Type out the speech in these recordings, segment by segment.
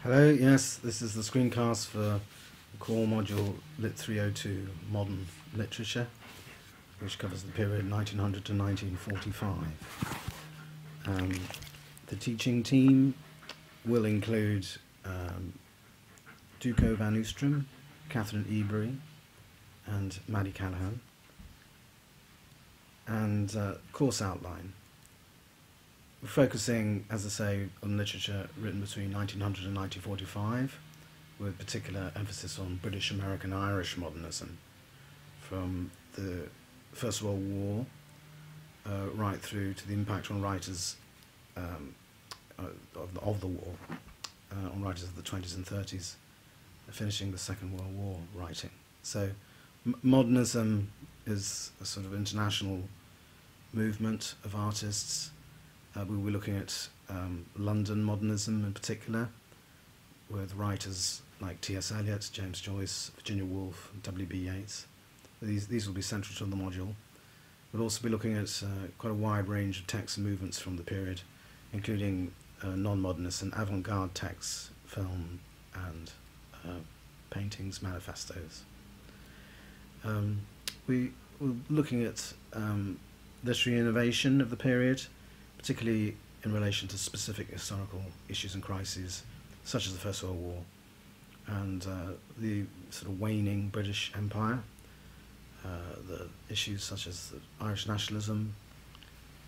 Hello, yes, this is the screencast for the core module LIT302 Modern Literature, which covers the period 1900 to 1945. The teaching team will include Duco van Oostrum, Catherine Ebury and Maddie Callahan. And course outline. We're focusing, as I say, on literature written between 1900 and 1945, with particular emphasis on British, American, Irish modernism, from the First World War right through to the impact on writers of the war, on writers of the 20s and 30s, finishing the Second World War writing. So modernism is a sort of international movement of artists. We'll be looking at London modernism in particular, with writers like T.S. Eliot, James Joyce, Virginia Woolf, W.B. Yeats. These will be central to the module. We'll also be looking at quite a wide range of texts and movements from the period, including non-modernist and avant-garde texts, film and paintings, manifestos. We're looking at literary innovation of the period, particularly in relation to specific historical issues and crises, such as the First World War and the sort of waning British Empire, the issues such as the Irish nationalism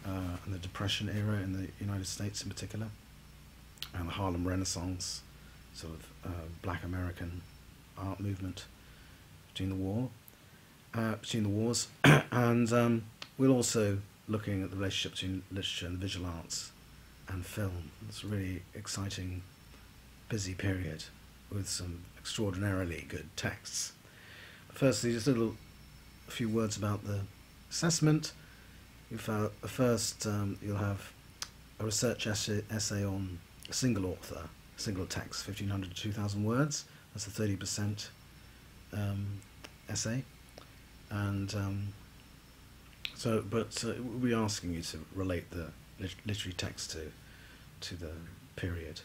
and the Depression era in the United States in particular, and the Harlem Renaissance, sort of black American art movement between the wars, and we'll also looking at the relationship between literature and visual arts and film. It's a really exciting, busy period with some extraordinarily good texts. Firstly, just a few words about the assessment. First, you'll have a research essay on a single author, a single text, 1,500 to 2,000 words. That's a 30% essay. And we'll be asking you to relate the literary text to the period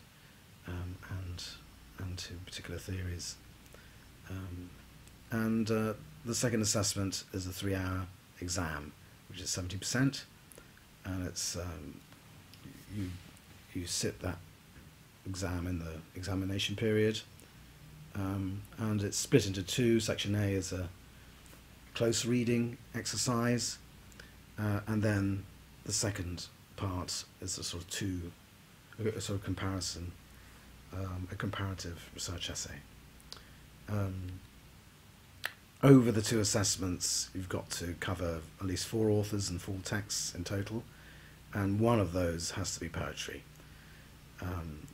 and to particular theories. The second assessment is a 3-hour exam, which is 70%, and it's you sit that exam in the examination period, and it's split into two. Section A is a close reading exercise. And then the second part is a sort of comparison, a comparative research essay. Over the two assessments, you've got to cover at least 4 authors and 4 texts in total, and one of those has to be poetry.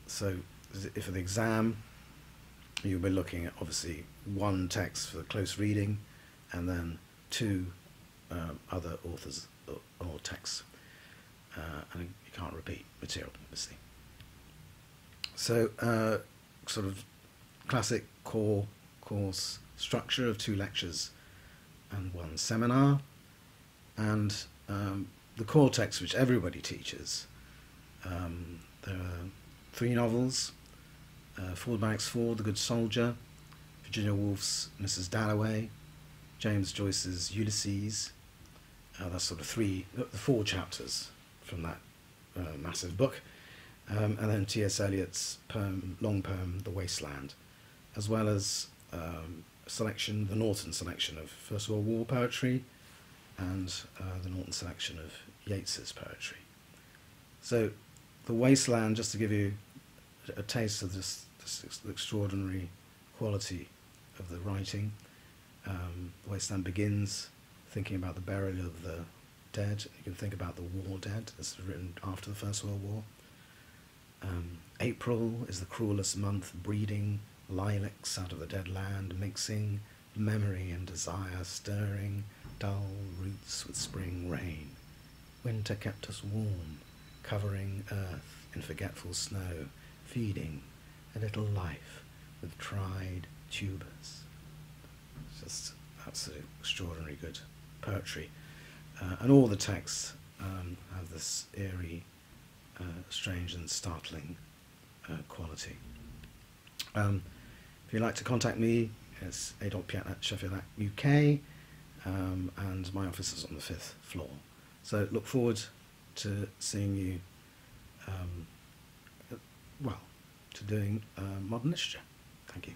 So for the exam, you'll be looking at obviously 1 text for the close reading, and then 2 other authors or texts, and you can't repeat material, obviously. So sort of classic core course structure of 2 lectures and 1 seminar, and the core text which everybody teaches. There are 3 novels, Ford Max Ford, The Good Soldier, Virginia Woolf's Mrs. Dalloway, James Joyce's Ulysses. That's sort of 4 chapters from that massive book, and then T.S. Eliot's long poem The Wasteland, as well as the Norton selection of First World War poetry and the Norton selection of Yeats's poetry. So The Wasteland, just to give you a taste of this extraordinary quality of the writing. The Wasteland begins thinking about the burial of the dead. You can think about the war dead. This was written after the First World War. April is the cruelest month, breeding lilacs out of the dead land, mixing memory and desire, stirring dull roots with spring rain. Winter kept us warm, covering earth in forgetful snow, feeding a little life with tried tubers. Just absolutely extraordinary good poetry, and all the texts have this eerie, strange and startling quality. If you'd like to contact me, it's a.piat@sheffield.uk, and my office is on the 5th floor. So look forward to seeing you, to doing modern literature. Thank you.